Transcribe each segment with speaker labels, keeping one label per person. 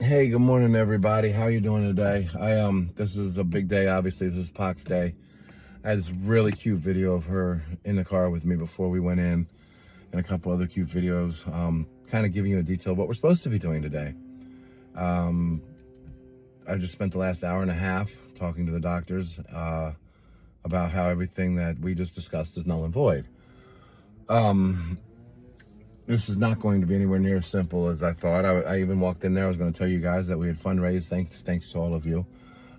Speaker 1: Hey, good morning, everybody. How you doing today? This is a big day. Obviously, this is Pac's day. I had this really cute video of her in the car with me before we went in, and a couple other cute videos, kind of giving you a detail of what we're supposed to be doing today. Um, I just spent the last hour and a half talking to the doctors about how everything that we just discussed is null and void. This is not going to be anywhere near as simple as I thought. I even walked in there. I was going to tell you guys that we had fundraised, thanks to all of you,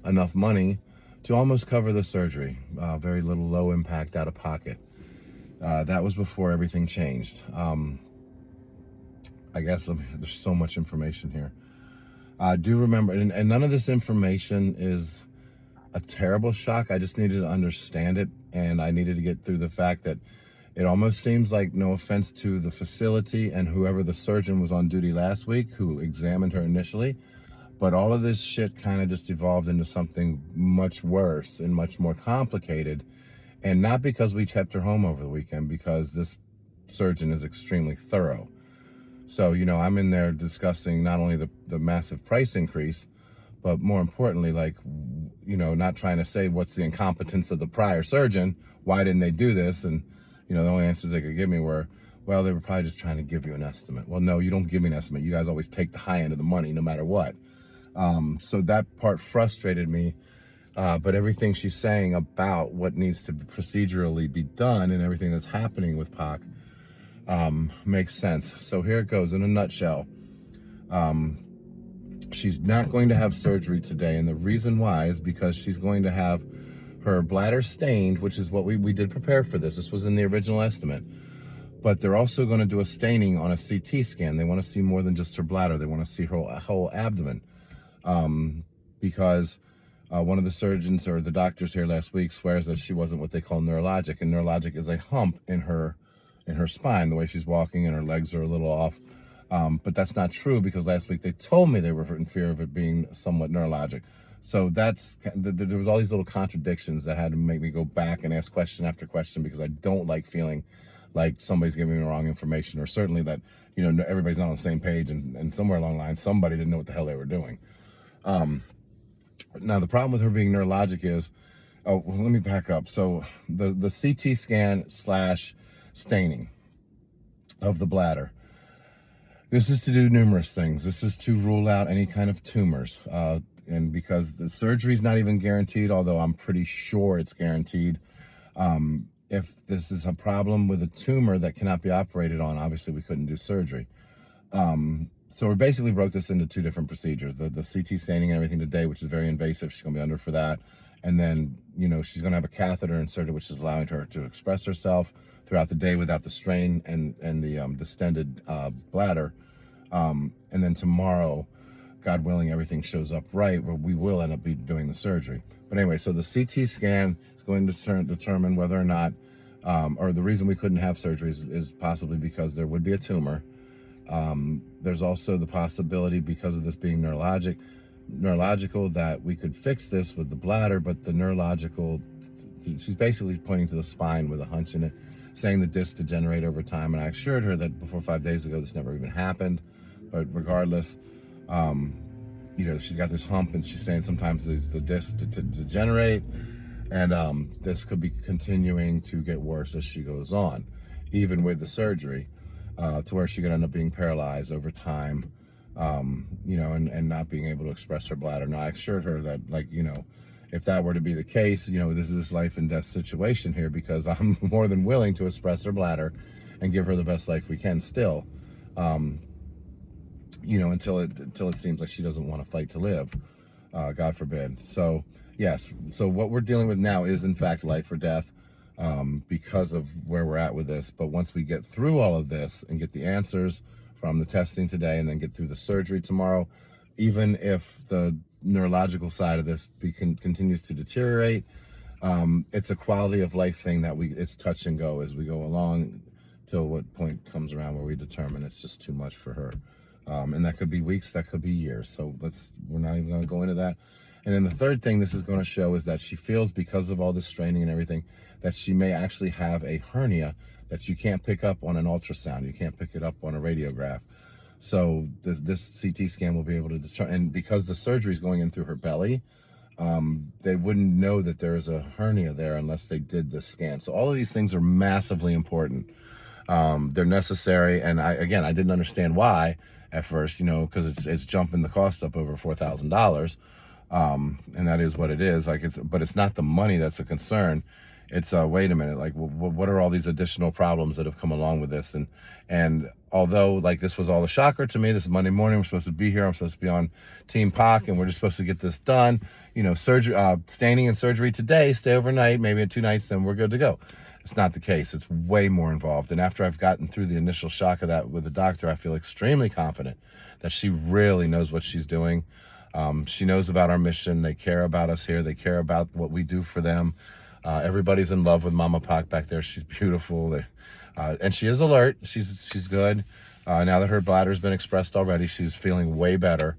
Speaker 1: enough money to almost cover the surgery. Very little low impact out of pocket. That was before everything changed. I guess there's so much information here. I do remember, and none of this information is a terrible shock. I just needed to understand it, and I needed to get through the fact that it almost seems like, no offense to the facility and whoever the surgeon was on duty last week who examined her initially, but all of this shit kind of just evolved into something much worse and much more complicated. And not because we kept her home over the weekend, because this surgeon is extremely thorough. So, I'm in there discussing not only the massive price increase, but more importantly, not trying to say what's the incompetence of the prior surgeon. Why didn't they do this? And the only answers they could give me were, well, they were probably just trying to give you an estimate. Well, no, you don't give me an estimate. You guys always take the high end of the money no matter what. So that part frustrated me. But everything she's saying about what needs to procedurally be done and everything that's happening with Pac makes sense. So here it goes in a nutshell. She's not going to have surgery today. And the reason why is because she's going to have her bladder stained, which is what we did prepare for this. This was in the original estimate. But they're also going to do a staining on a CT scan. They want to see more than just her bladder. They want to see her whole abdomen. Because one of the surgeons or the doctors here last week swears that she wasn't what they call neurologic. And neurologic is a hump in her spine, the way she's walking, and her legs are a little off. But that's not true, because last week they told me they were in fear of it being somewhat neurologic. So there was all these little contradictions that had to make me go back and ask question after question, because I don't like feeling like somebody's giving me the wrong information, or certainly that, everybody's not on the same page, and somewhere along the line, somebody didn't know what the hell they were doing. Now, the problem with her being neurologic is, let me back up. So the CT scan / staining of the bladder, this is to do numerous things. This is to rule out any kind of tumors. And because the surgery is not even guaranteed, although I'm pretty sure it's guaranteed. If this is a problem with a tumor that cannot be operated on, obviously we couldn't do surgery. So we basically broke this into two different procedures. The CT staining and everything today, which is very invasive. She's going to be under for that. And then, she's going to have a catheter inserted, which is allowing her to express herself throughout the day without the strain and the distended bladder. And then tomorrow, God willing, everything shows up right, where we will end up doing the surgery. But anyway, so the CT scan is going to determine whether or not, or the reason we couldn't have surgery is possibly because there would be a tumor. There's also the possibility, because of this being neurological, that we could fix this with the bladder, but the neurological, she's basically pointing to the spine with a hunch in it, saying the disc degenerate over time. And I assured her that before 5 days ago, this never even happened. But regardless, she's got this hump, and she's saying sometimes the disc degenerate, and this could be continuing to get worse as she goes on, even with the surgery, to where she could end up being paralyzed over time, and not being able to express her bladder. Now, I assured her that, if that were to be the case, this is this life and death situation here, because I'm more than willing to express her bladder and give her the best life we can still. Until it seems like she doesn't want to fight to live, God forbid. So yes, so what we're dealing with now is in fact life or death, because of where we're at with this. But once we get through all of this and get the answers from the testing today, and then get through the surgery tomorrow, even if the neurological side of this continues to deteriorate, it's a quality of life thing that it's touch and go as we go along, till what point comes around where we determine it's just too much for her. And that could be weeks, that could be years. So we're not even going to go into that. And then the third thing this is going to show is that she feels, because of all this straining and everything, that she may actually have a hernia that you can't pick up on an ultrasound. You can't pick it up on a radiograph. So this CT scan will be able to determine, and because the surgery is going in through her belly, they wouldn't know that there is a hernia there unless they did this scan. So all of these things are massively important. They're necessary, and I didn't understand why at first, because it's jumping the cost up over $4,000, and that is what it is. But it's not the money that's a concern. It's wait a minute, like what are all these additional problems that have come along with this? And although like this was all a shocker to me, this is Monday morning, we're supposed to be here, I'm supposed to be on Team Pac, and we're just supposed to get this done. Surgery, staining and surgery today, stay overnight, maybe 2 nights, then we're good to go. It's not the case. It's way more involved. And after I've gotten through the initial shock of that with the doctor, I feel extremely confident that she really knows what she's doing. She knows about our mission. They care about us here. They care about what we do for them. Everybody's in love with Mama Pac back there. She's beautiful. And she is alert. She's good. Now that her bladder's been expressed already, she's feeling way better.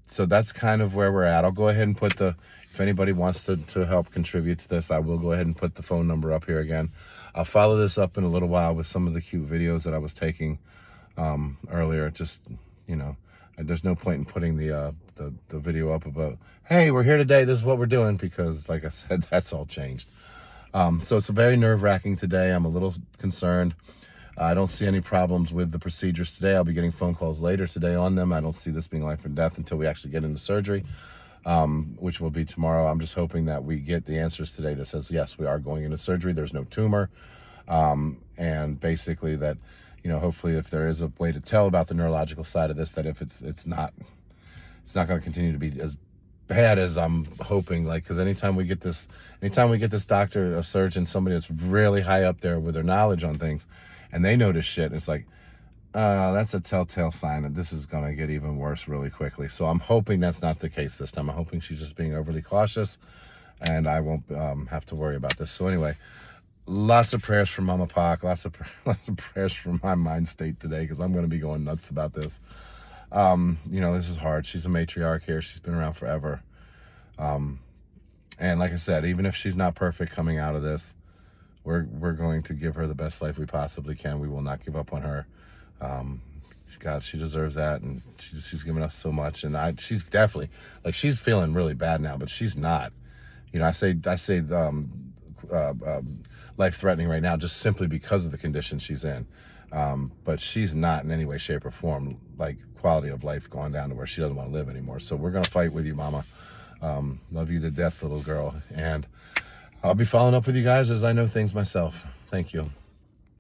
Speaker 1: So that's kind of where we're at. I'll go ahead and put if anybody wants to help contribute to this, I will go ahead and put the phone number up here again. I'll follow this up in a little while with some of the cute videos that I was taking earlier. Just, there's no point in putting the video up about, hey, we're here today, this is what we're doing, because like I said, that's all changed. So it's very nerve-wracking today. I'm a little concerned. I don't see any problems with the procedures today. I'll be getting phone calls later today on them. I don't see this being life or death until we actually get into surgery, which will be tomorrow. I'm just hoping that we get the answers today that says, yes, we are going into surgery. There's no tumor. And basically that, hopefully if there is a way to tell about the neurological side of this, that if it's not going to continue to be as bad as I'm hoping, because anytime we get this doctor, a surgeon, somebody that's really high up there with their knowledge on things, and they notice shit, it's like, that's a telltale sign that this is going to get even worse really quickly. So I'm hoping that's not the case this time. I'm hoping she's just being overly cautious, and I won't have to worry about this. So anyway, lots of prayers for Mama Pac, lots of prayers for my mind state today, because I'm going to be going nuts about this. This is hard. She's a matriarch here. She's been around forever. And like I said, even if she's not perfect coming out of this, we're going to give her the best life we possibly can. We will not give up on her. God, she deserves that, and she's given us so much. And she's definitely, she's feeling really bad now, but she's not. I say life-threatening right now just simply because of the condition she's in. But she's not in any way, shape, or form quality of life gone down to where she doesn't want to live anymore. So we're gonna fight with you, Mama. Love you to death, little girl. And I'll be following up with you guys as I know things myself. Thank you.